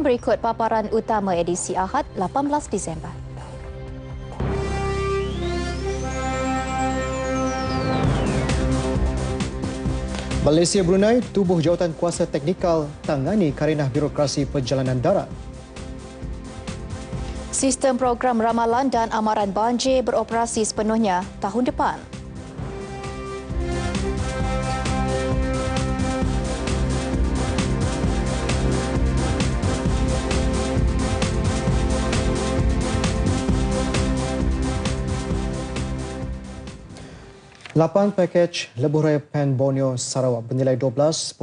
Berikut paparan utama edisi Ahad 18 Disember. Malaysia Brunei tubuh jawatan kuasa teknikal tangani karenah birokrasi perjalanan darat. Sistem program ramalan dan amaran banjir beroperasi sepenuhnya tahun depan. Lapan pakej lebuh raya PAN Borneo Sarawak bernilai 12.5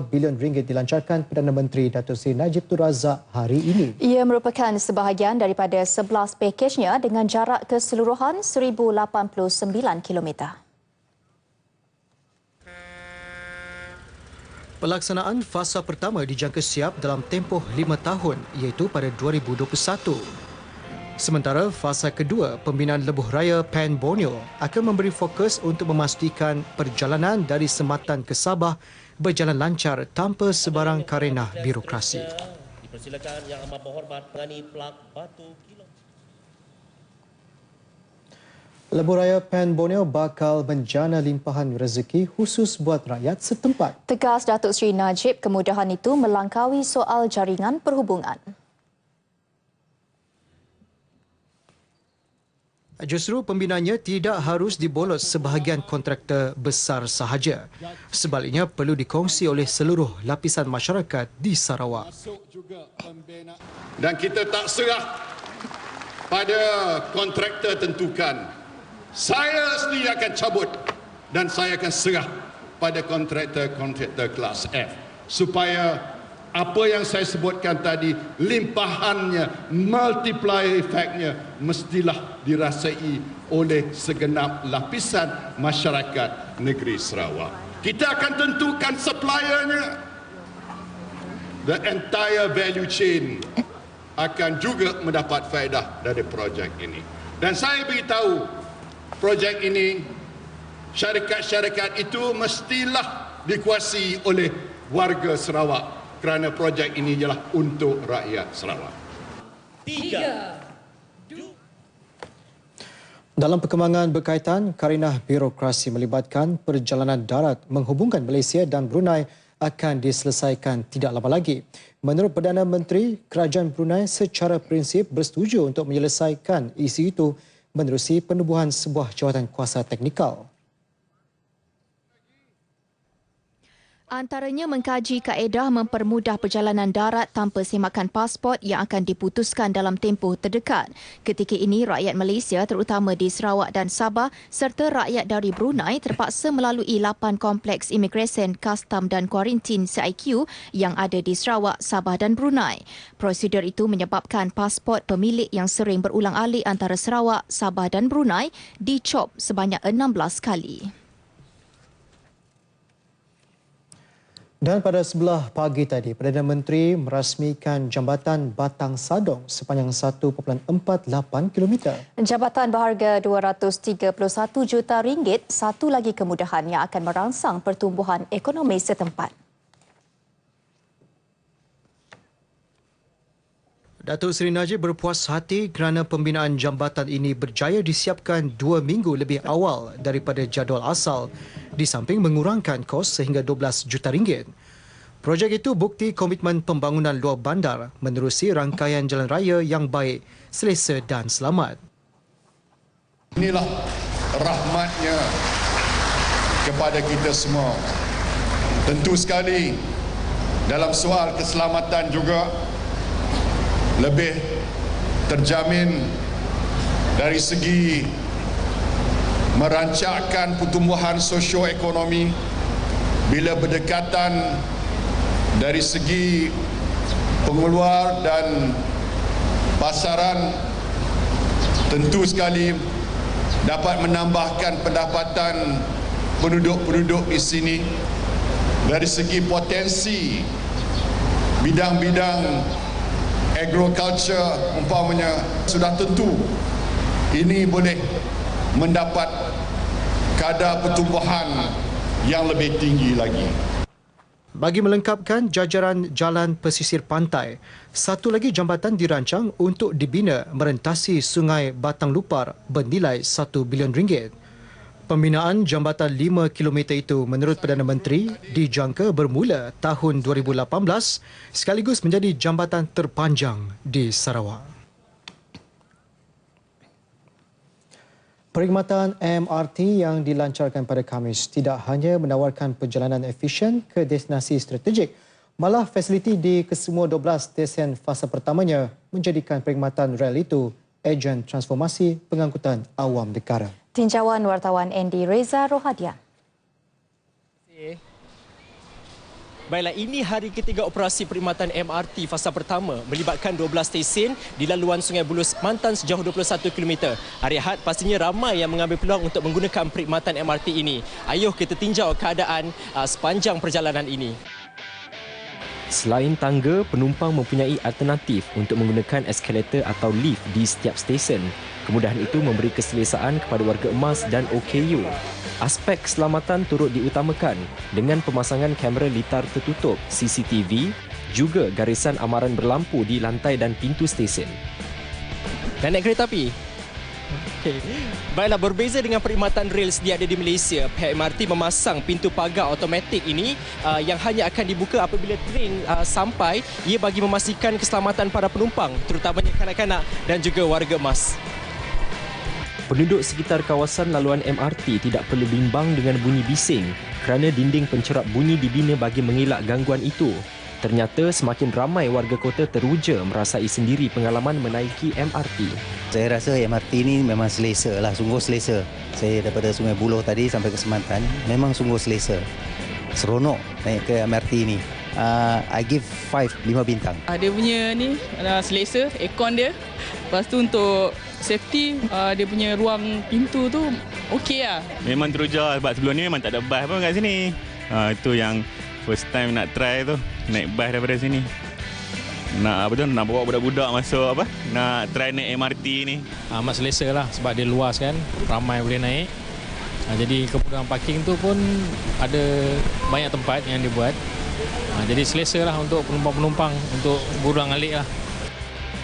bilion ringgit dilancarkan Perdana Menteri Datuk Seri Najib Tun Razak hari ini. Ia merupakan sebahagian daripada 11 pakejnya dengan jarak keseluruhan 1,089 kilometer. Pelaksanaan fasa pertama dijangka siap dalam tempoh 5 tahun iaitu pada 2021. Sementara fasa kedua pembinaan lebuh raya PAN Borneo akan memberi fokus untuk memastikan perjalanan dari Sematan ke Sabah berjalan lancar tanpa sebarang karenah birokrasi. Dipersilakan Yang Amat Berhormat Penghani Pelak Batu Kilong. Lebuh raya PAN Borneo bakal menjana limpahan rezeki khusus buat rakyat setempat. Tegas Datuk Seri Najib, kemudahan itu melangkaui soal jaringan perhubungan. Justru pembinaannya tidak harus dibolos sebahagian kontraktor besar sahaja. Sebaliknya perlu dikongsi oleh seluruh lapisan masyarakat di Sarawak. Dan kita tak serah pada kontraktor tentukan. Saya sendiri akan cabut dan saya akan serah pada kontraktor kelas F supaya apa yang saya sebutkan tadi, limpahannya, multiplier effect-nya mestilah dirasai oleh segenap lapisan masyarakat negeri Sarawak. Kita akan tentukan suppliernya. The entire value chain akan juga mendapat faedah dari projek ini. Dan saya beritahu, projek ini, syarikat-syarikat itu mestilah dikuasai oleh warga Sarawak. Kerana projek ini ialah untuk rakyat Sarawak. 3. Dalam perkembangan berkaitan, karenah birokrasi melibatkan perjalanan darat menghubungkan Malaysia dan Brunei akan diselesaikan tidak lama lagi. Menurut Perdana Menteri, Kerajaan Brunei secara prinsip bersetuju untuk menyelesaikan isu itu menerusi penubuhan sebuah jawatan kuasa teknikal. Antaranya mengkaji kaedah mempermudah perjalanan darat tanpa semakan pasport yang akan diputuskan dalam tempoh terdekat. Ketika ini, rakyat Malaysia terutama di Sarawak dan Sabah serta rakyat dari Brunei terpaksa melalui 8 kompleks imigresen, kastam dan kuarantin CIQ yang ada di Sarawak, Sabah dan Brunei. Prosedur itu menyebabkan pasport pemilik yang sering berulang-alik antara Sarawak, Sabah dan Brunei dicop sebanyak 16 kali. Dan pada sebelah pagi tadi, Perdana Menteri merasmikan jambatan Batang Sadong sepanjang 1.48 km. Jabatan berharga RM231 juta, satu lagi kemudahan yang akan merangsang pertumbuhan ekonomi setempat. Datuk Seri Najib berpuas hati kerana pembinaan jambatan ini berjaya disiapkan 2 minggu lebih awal daripada jadual asal, di samping mengurangkan kos sehingga RM12 juta. Projek itu bukti komitmen pembangunan luar bandar menerusi rangkaian jalan raya yang baik, selesa dan selamat. Inilah rahmatnya kepada kita semua. Tentu sekali dalam soal keselamatan juga lebih terjamin dari segi merancangkan pertumbuhan sosioekonomi bila berdekatan dari segi pengeluar dan pasaran, tentu sekali dapat menambahkan pendapatan penduduk-penduduk di sini. Dari segi potensi bidang-bidang agriculture umpamanya, sudah tentu ini boleh mendapat kadar pertumbuhan yang lebih tinggi lagi. Bagi melengkapkan jajaran jalan pesisir pantai, satu lagi jambatan dirancang untuk dibina merentasi Sungai Batang Lupar bernilai RM1 bilion. Pembinaan jambatan 5 km itu menurut Perdana Menteri dijangka bermula tahun 2018 sekaligus menjadi jambatan terpanjang di Sarawak. Perkhidmatan MRT yang dilancarkan pada Khamis tidak hanya menawarkan perjalanan efisien ke destinasi strategik, malah fasiliti di kesemua 12 stesen fasa pertamanya menjadikan perkhidmatan rel itu ejen transformasi pengangkutan awam negara. Tinjauan wartawan Andy Reza Rohadian. Baiklah, ini hari ketiga operasi perkhidmatan MRT fasa pertama melibatkan 12 stesen di laluan Sungai Buloh Kemantan sejauh 21 km. Hari Ahad pastinya ramai yang mengambil peluang untuk menggunakan perkhidmatan MRT ini. Ayuh kita tinjau keadaan sepanjang perjalanan ini. Selain tangga, penumpang mempunyai alternatif untuk menggunakan eskalator atau lift di setiap stesen. Kemudahan itu memberi keselesaan kepada warga emas dan OKU. Aspek keselamatan turut diutamakan dengan pemasangan kamera litar tertutup CCTV, juga garisan amaran berlampu di lantai dan pintu stesen. Dan naik kereta api? Okay. Baiklah, berbeza dengan perkhidmatan rel sedia ada di Malaysia, pihak MRT memasang pintu pagar automatik ini yang hanya akan dibuka apabila train sampai, ia bagi memastikan keselamatan para penumpang, terutamanya kanak-kanak dan juga warga emas. Penduduk sekitar kawasan laluan MRT tidak perlu bimbang dengan bunyi bising kerana dinding pencerap bunyi dibina bagi mengelak gangguan itu. Ternyata semakin ramai warga kota teruja merasai sendiri pengalaman menaiki MRT. Saya rasa MRT ini memang selesa lah, sungguh selesa. Saya daripada Sungai Buloh tadi sampai ke Kemantan, memang sungguh selesa. Seronok naik ke MRT ini. I give 5 bintang. Dia punya ni selesa, aircon dia. Lepas tu untuk safety, dia punya ruang pintu tu okey lah. Memang teruja sebab sebelum ni memang tak ada bas pun kat sini. Itu yang first time nak try tu, naik bas daripada sini. Nak bawa budak-budak masuk nak try naik MRT ni. Amat selesa lah sebab dia luas kan, ramai boleh naik. Jadi kemudahan parking tu pun ada banyak tempat yang dibuat. Jadi selesa lah untuk penumpang-penumpang untuk burang-alik lah.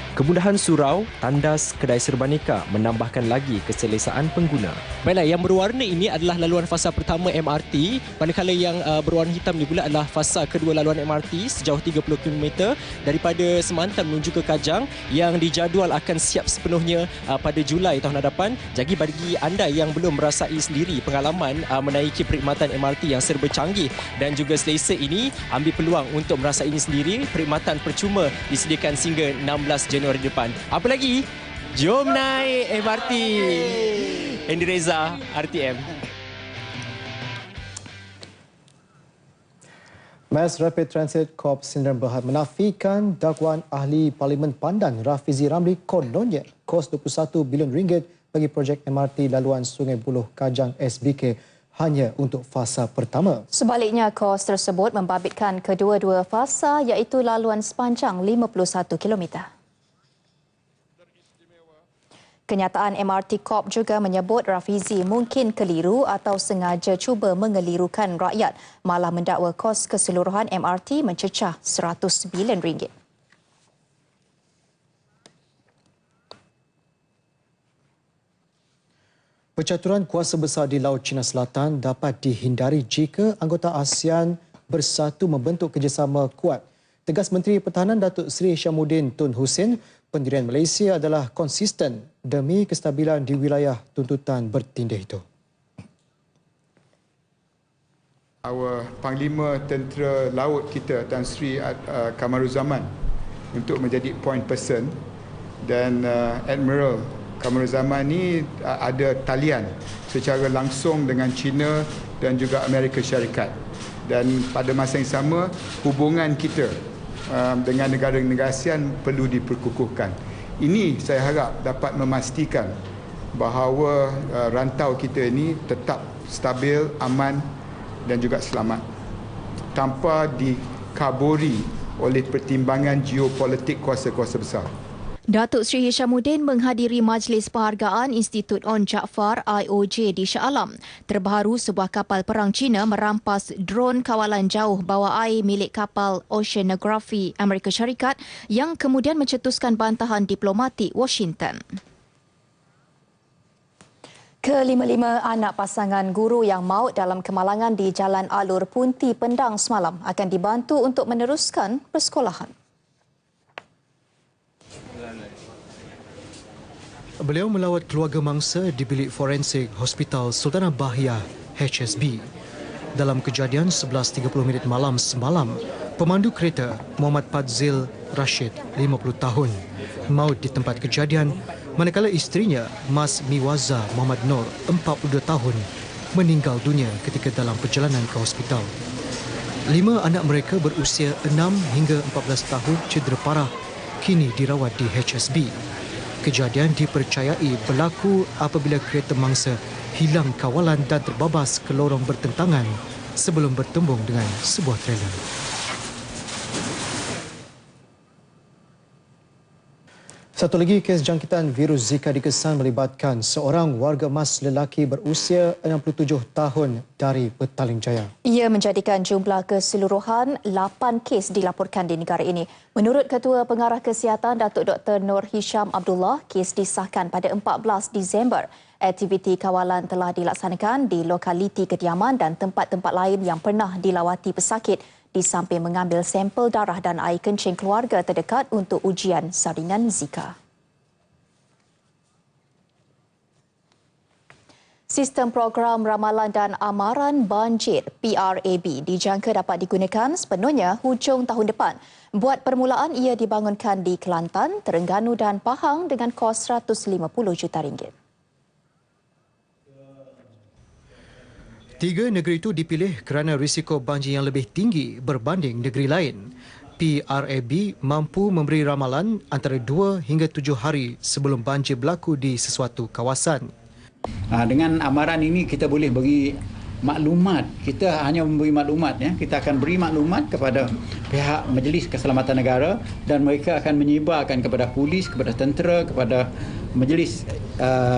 Kemudahan surau, tandas, kedai serbaneka menambahkan lagi keselesaan pengguna. Baiklah, yang berwarna ini adalah laluan fasa pertama MRT, manakala yang berwarna hitam ni pula adalah fasa kedua laluan MRT sejauh 30 km daripada Semantan menuju ke Kajang yang dijadual akan siap sepenuhnya pada Julai tahun hadapan. Jadi bagi anda yang belum merasai sendiri pengalaman menaiki perkhidmatan MRT yang serba canggih dan juga selesa ini, ambil peluang untuk merasainya sendiri. Perkhidmatan percuma disediakan sehingga 16 Januari depan. Apa lagi? Jom naik MRT. Andy Reza, RTM. Mass Rapid Transit Corp Sdn Bhd menafikan dakwaan ahli Parlimen Pandan Rafizi Ramli kononnya kos RM21 bilion bagi projek MRT laluan Sungai Buloh Kajang SBK hanya untuk fasa pertama. Sebaliknya, kos tersebut membabitkan kedua-dua fasa iaitu laluan sepanjang 51 km. Kenyataan MRT Corp juga menyebut Rafizi mungkin keliru atau sengaja cuba mengelirukan rakyat, malah mendakwa kos keseluruhan MRT mencecah RM100 bilion. Percaturan kuasa besar di Laut Cina Selatan dapat dihindari jika anggota ASEAN bersatu membentuk kerjasama kuat. Tegas Menteri Pertahanan Datuk Seri Syamuddin Tun Hussein, pendirian Malaysia adalah konsisten demi kestabilan di wilayah tuntutan bertindih itu. Our Panglima Tentera Laut kita, Tan Sri Kamaruzaman, untuk menjadi point person, dan Admiral Kamaruzaman ni ada talian secara langsung dengan China dan juga Amerika Syarikat. Dan pada masa yang sama, hubungan kita dengan negara-negara ASEAN perlu diperkukuhkan. Ini saya harap dapat memastikan bahawa rantau kita ini tetap stabil, aman dan juga selamat tanpa dikaburi oleh pertimbangan geopolitik kuasa-kuasa besar. Datuk Seri Hishamuddin menghadiri Majlis Penghargaan Institut On Jaafar IOJ di Shah Alam. Terbaru, sebuah kapal perang Cina merampas dron kawalan jauh bawah air milik kapal Oceanography Amerika Syarikat yang kemudian mencetuskan bantahan diplomatik Washington. Kelima-lima anak pasangan guru yang maut dalam kemalangan di Jalan Alur Punti Pendang semalam akan dibantu untuk meneruskan persekolahan. Beliau melawat keluarga mangsa di bilik forensik Hospital Sultanah Bahiyah HSB. Dalam kejadian 11.30 malam semalam, pemandu kereta Muhammad Fadzil Rashid, 50 tahun, maut di tempat kejadian, manakala isterinya Mas Miwaza Muhammad Nur, 42 tahun, meninggal dunia ketika dalam perjalanan ke hospital. 5 anak mereka berusia 6 hingga 14 tahun cedera parah kini dirawat di HSB. Kejadian dipercayai berlaku apabila kereta mangsa hilang kawalan dan terbabas ke lorong bertentangan sebelum bertembung dengan sebuah trailer. Satu lagi kes jangkitan virus Zika dikesan melibatkan seorang warga emas lelaki berusia 67 tahun dari Petaling Jaya. Ia menjadikan jumlah keseluruhan 8 kes dilaporkan di negara ini. Menurut Ketua Pengarah Kesihatan Datuk Dr. Nur Hisham Abdullah, kes disahkan pada 14 Disember. Aktiviti kawalan telah dilaksanakan di lokaliti kediaman dan tempat-tempat lain yang pernah dilawati pesakit di samping mengambil sampel darah dan air kencing keluarga terdekat untuk ujian saringan Zika. Sistem program ramalan dan amaran banjir PRAB dijangka dapat digunakan sepenuhnya hujung tahun depan. Buat permulaan, ia dibangunkan di Kelantan, Terengganu dan Pahang dengan kos RM150 juta. 3 negeri itu dipilih kerana risiko banjir yang lebih tinggi berbanding negeri lain. PRAB mampu memberi ramalan antara 2 hingga 7 hari sebelum banjir berlaku di sesuatu kawasan. Dengan amaran ini kita boleh bagi maklumat. Kita hanya memberi maklumat. Kita akan beri maklumat kepada pihak Majlis Keselamatan Negara dan mereka akan menyebarkan kepada polis, kepada tentera, kepada Majlis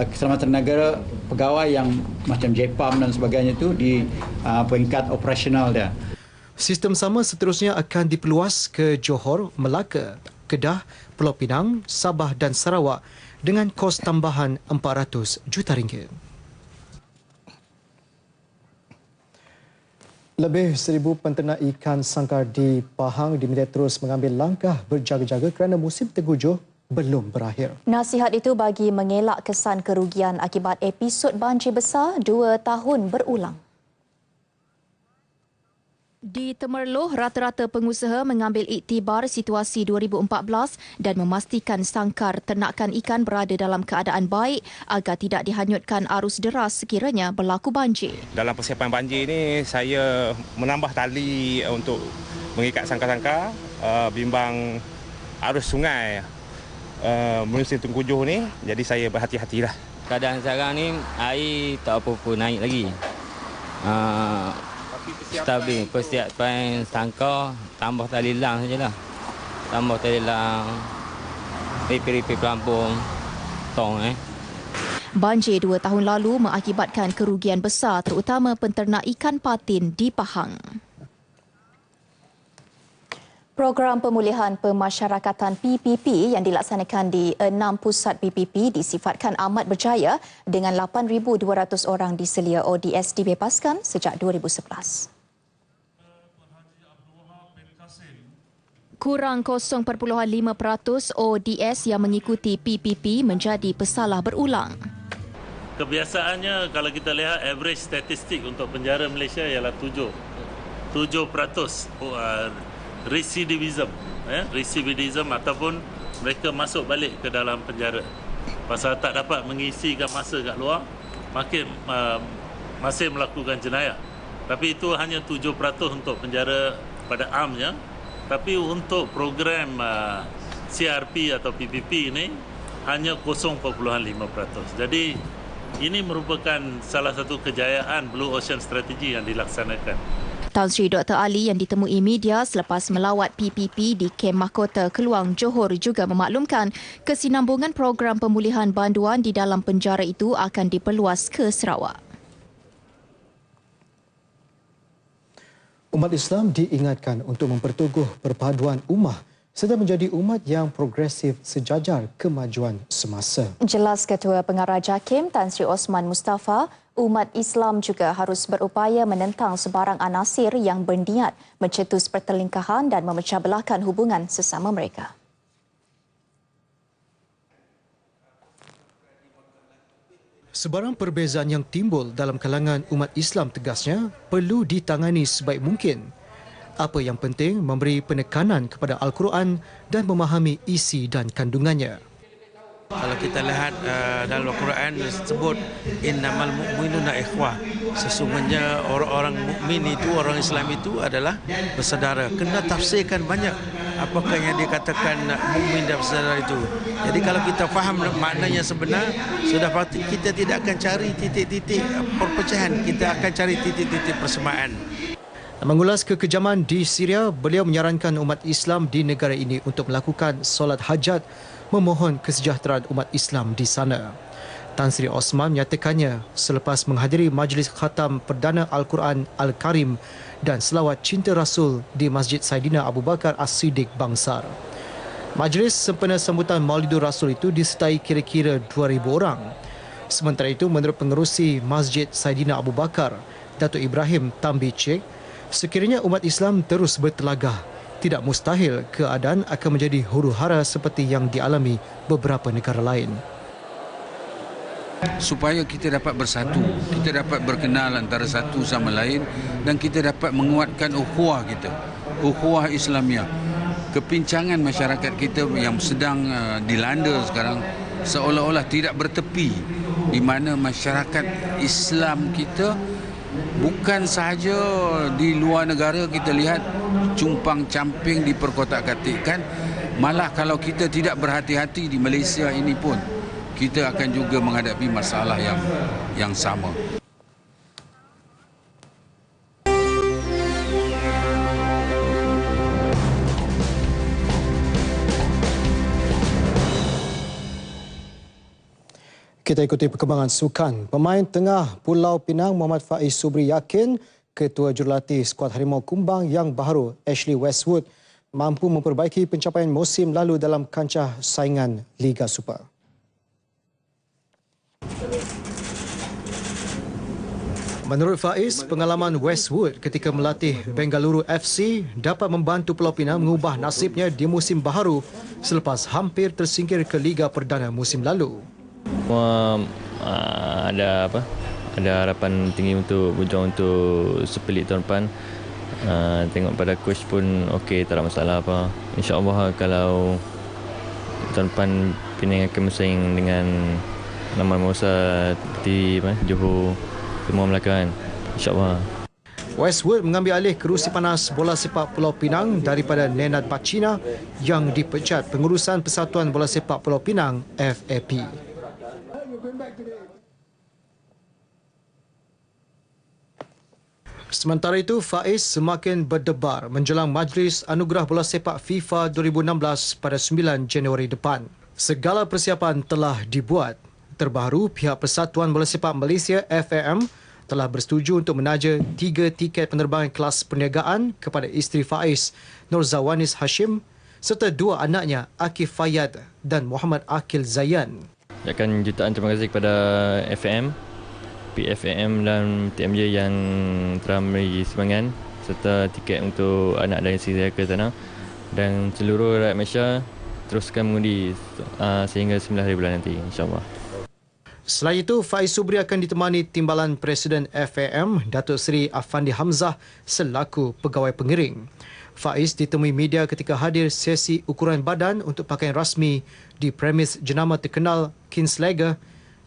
Keselamatan Negara, pegawai yang macam JPAM dan sebagainya itu di peringkat operasional dia. Sistem sama seterusnya akan diperluas ke Johor, Melaka, Kedah, Pulau Pinang, Sabah dan Sarawak dengan kos tambahan RM400 juta. Lebih 1,000 penternak ikan sangkar di Pahang diminta terus mengambil langkah berjaga-jaga kerana musim tenggujuh belum berakhir. Nasihat itu bagi mengelak kesan kerugian akibat episod banjir besar 2 tahun berulang. Di Temerloh, rata-rata pengusaha mengambil iktibar situasi 2014 dan memastikan sangkar ternakan ikan berada dalam keadaan baik agar tidak dihanyutkan arus deras sekiranya berlaku banjir. Dalam persiapan banjir ini, saya menambah tali untuk mengikat sangkar-sangkar bimbang arus sungai musim tengkujuh ni, jadi saya berhati-hatilah. Keadaan sekarang ni air tak apa-apa naik lagi. Stabil persiapan sangkar, tambah tali lang sajalah. Tambah tali lang, repair pelampung, tong. Banjir 2 tahun lalu mengakibatkan kerugian besar terutama penternak ikan patin di Pahang. Program pemulihan pemasyarakatan PPP yang dilaksanakan di 6 pusat PPP disifatkan amat berjaya dengan 8,200 orang diselia ODS dibebaskan sejak 2011. Kurang 0.5% ODS yang mengikuti PPP menjadi pesalah berulang. Kebiasaannya kalau kita lihat average statistik untuk penjara Malaysia ialah 7% recidivism, recidivism ataupun mereka masuk balik ke dalam penjara pasal tak dapat mengisikan masa kat luar, masih melakukan jenayah. Tapi itu hanya 7% untuk penjara pada amnya. Tapi untuk program CRP atau PPP ini hanya 0.5%. Jadi ini merupakan salah satu kejayaan Blue Ocean Strategy yang dilaksanakan. Tan Sri Dr. Ali yang ditemui media selepas melawat PPP di kem Mahkota Keluang Johor juga memaklumkan kesinambungan program pemulihan banduan di dalam penjara itu akan diperluas ke Sarawak. Umat Islam diingatkan untuk memperteguh perpaduan ummah serta menjadi umat yang progresif sejajar kemajuan semasa. Jelas Ketua Pengarah JAKIM Tan Sri Osman Mustafa, umat Islam juga harus berupaya menentang sebarang anasir yang berniat mencetus pertelingkahan dan memecah belahkan hubungan sesama mereka. Sebarang perbezaan yang timbul dalam kalangan umat Islam tegasnya perlu ditangani sebaik mungkin. Apa yang penting memberi penekanan kepada Al-Quran dan memahami isi dan kandungannya. Kalau kita lihat dalam Al-Quran disebut innamal mu'minuna ikhwah. Sesungguhnya orang-orang mukmin itu, orang Islam itu adalah bersaudara. Kena tafsirkan banyak apakah yang dikatakan mukmin dan bersaudara itu. Jadi kalau kita faham maknanya sebenar, sudah pasti kita tidak akan cari titik-titik perpecahan, kita akan cari titik-titik persamaan. Mengulas kekejaman di Syria, beliau menyarankan umat Islam di negara ini untuk melakukan solat hajat memohon kesejahteraan umat Islam di sana. Tan Sri Osman menyatakannya selepas menghadiri majlis khatam Perdana Al-Quran Al-Karim dan selawat cinta Rasul di Masjid Saidina Abu Bakar As-Siddiq Bangsar. Majlis sempena sambutan Maulidur Rasul itu disertai kira-kira 2,000 orang. Sementara itu, menurut pengerusi Masjid Saidina Abu Bakar, Datuk Ibrahim Tambi Cik, sekiranya umat Islam terus bertelagah, tidak mustahil keadaan akan menjadi huru-hara seperti yang dialami beberapa negara lain. Supaya kita dapat bersatu, kita dapat berkenal antara satu sama lain dan kita dapat menguatkan ukhuwah kita, ukhuwah Islamiah. Kepincangan masyarakat kita yang sedang dilanda sekarang seolah-olah tidak bertepi, di mana masyarakat Islam kita bukan sahaja di luar negara kita lihat cumpang-camping diperkotak-katikkan, malah kalau kita tidak berhati-hati di Malaysia ini pun kita akan juga menghadapi masalah yang sama. Kita ikuti perkembangan sukan. Pemain tengah Pulau Pinang Muhammad Faiz Subri yakin Ketua Jurulatih skuad Harimau Kumbang yang baru Ashley Westwood mampu memperbaiki pencapaian musim lalu dalam kancah saingan Liga Super. Menurut Faiz, pengalaman Westwood ketika melatih Bengaluru FC dapat membantu Pulau Pinang mengubah nasibnya di musim baharu selepas hampir tersingkir ke Liga Perdana musim lalu. Ada harapan tinggi untuk berjuang untuk Super League tahun depan. Tengok pada coach pun okey, tak ada masalah apa. InsyaAllah kalau tahun depan Penang akan bersaing dengan nama-nama besar seperti Johor, Timur Melaka kan. InsyaAllah. Westwood mengambil alih kerusi panas bola sepak Pulau Pinang daripada Nenad Bacina yang dipecat pengurusan Persatuan Bola Sepak Pulau Pinang FAP. Sementara itu, Faiz semakin berdebar menjelang Majlis Anugerah Bola Sepak FIFA 2016 pada 9 Januari depan. Segala persiapan telah dibuat. Terbaru, pihak Persatuan Bola Sepak Malaysia FAM telah bersetuju untuk menaja 3 tiket penerbangan kelas perniagaan kepada isteri Faiz, Nur Zawanis Hashim, serta 2 anaknya, Akif Fayyad dan Muhammad Akil Zayan. Ucapkan jutaan terima kasih kepada FAM, PFAM dan TMJ yang telah memberi sumbangan serta tiket untuk anak dan isteri saya ke sana, dan seluruh rakyat Malaysia teruskan mengundi sehingga 9 hari bulan nanti, insyaAllah. Selain itu, Faiz Subri akan ditemani Timbalan Presiden FAM, Datuk Seri Afandi Hamzah selaku pegawai pengiring. Faiz ditemui media ketika hadir sesi ukuran badan untuk pakaian rasmi di premis jenama terkenal Kinslager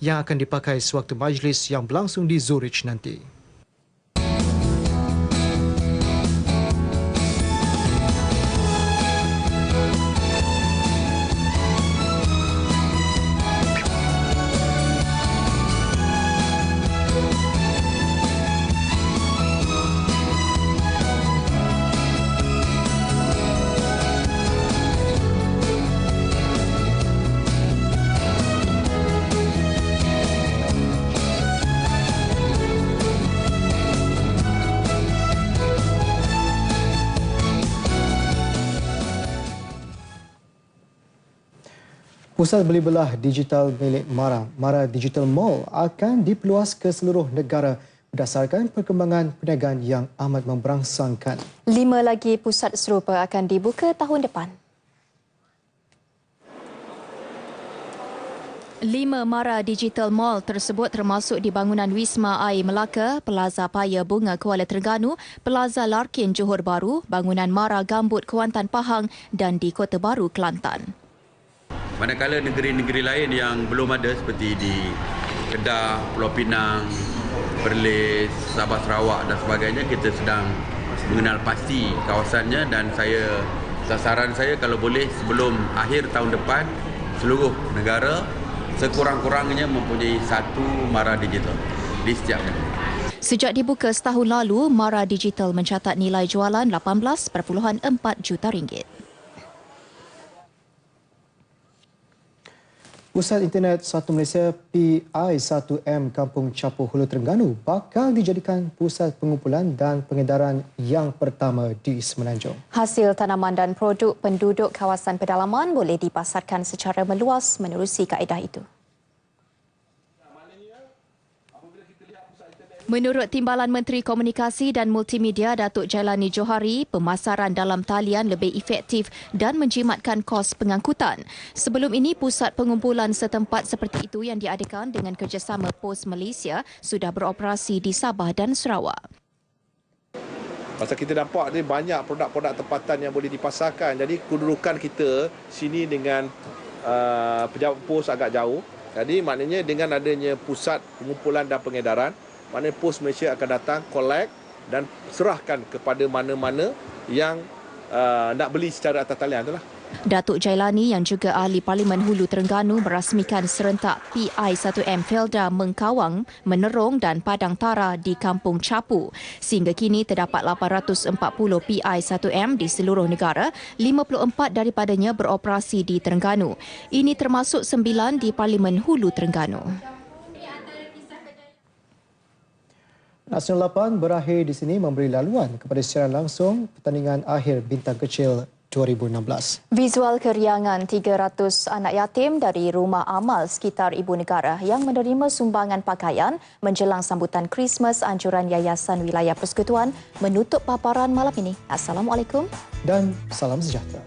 yang akan dipakai sewaktu majlis yang berlangsung di Zurich nanti. Pusat beli belah digital milik Mara Digital Mall akan diperluas ke seluruh negara berdasarkan perkembangan perniagaan yang amat memberangsangkan. 5 lagi pusat serupa akan dibuka tahun depan. 5 Mara Digital Mall tersebut termasuk di bangunan Wisma Air Melaka, Plaza Paya Bunga Kuala Terengganu, Plaza Larkin Johor Bahru, bangunan Mara Gambut Kuantan Pahang dan di Kota Baru Kelantan. Manakala negeri-negeri lain yang belum ada seperti di Kedah, Pulau Pinang, Perlis, Sabah Sarawak dan sebagainya, kita sedang mengenal pasti kawasannya dan sasaran saya kalau boleh sebelum akhir tahun depan seluruh negara sekurang-kurangnya mempunyai satu Mara Digital di setiap negeri. Sejak dibuka setahun lalu, Mara Digital mencatat nilai jualan RM18.4 juta. Pusat Internet Satu Malaysia PI1M Kampung Capu Hulu Terengganu bakal dijadikan pusat pengumpulan dan pengedaran yang pertama di Semenanjung. Hasil tanaman dan produk penduduk kawasan pedalaman boleh dipasarkan secara meluas menerusi kaedah itu. Menurut Timbalan Menteri Komunikasi dan Multimedia Datuk Jailani Johari, pemasaran dalam talian lebih efektif dan menjimatkan kos pengangkutan. Sebelum ini, pusat pengumpulan setempat seperti itu yang diadakan dengan kerjasama Pos Malaysia sudah beroperasi di Sabah dan Sarawak. Pasal kita nampak ada banyak produk-produk tempatan yang boleh dipasarkan. Jadi kedudukan kita sini dengan pejabat pos agak jauh. Jadi maknanya dengan adanya pusat pengumpulan dan pengedaran, maknanya Pos Malaysia akan datang, collect dan serahkan kepada mana-mana yang nak beli secara atas talian itulah. Datuk Jailani yang juga ahli Parlimen Hulu Terengganu merasmikan serentak PI1M Felda Mengkawang, Menerong dan Padang Tara di Kampung Capu. Sehingga kini terdapat 840 PI1M di seluruh negara, 54 daripadanya beroperasi di Terengganu. Ini termasuk 9 di Parlimen Hulu Terengganu. Nasional 8 berakhir di sini memberi laluan kepada siaran langsung pertandingan akhir Bintang Kecil 2016. Visual keriangan 300 anak yatim dari rumah amal sekitar ibu negara yang menerima sumbangan pakaian menjelang sambutan Christmas anjuran Yayasan Wilayah Persekutuan menutup paparan malam ini. Assalamualaikum dan salam sejahtera.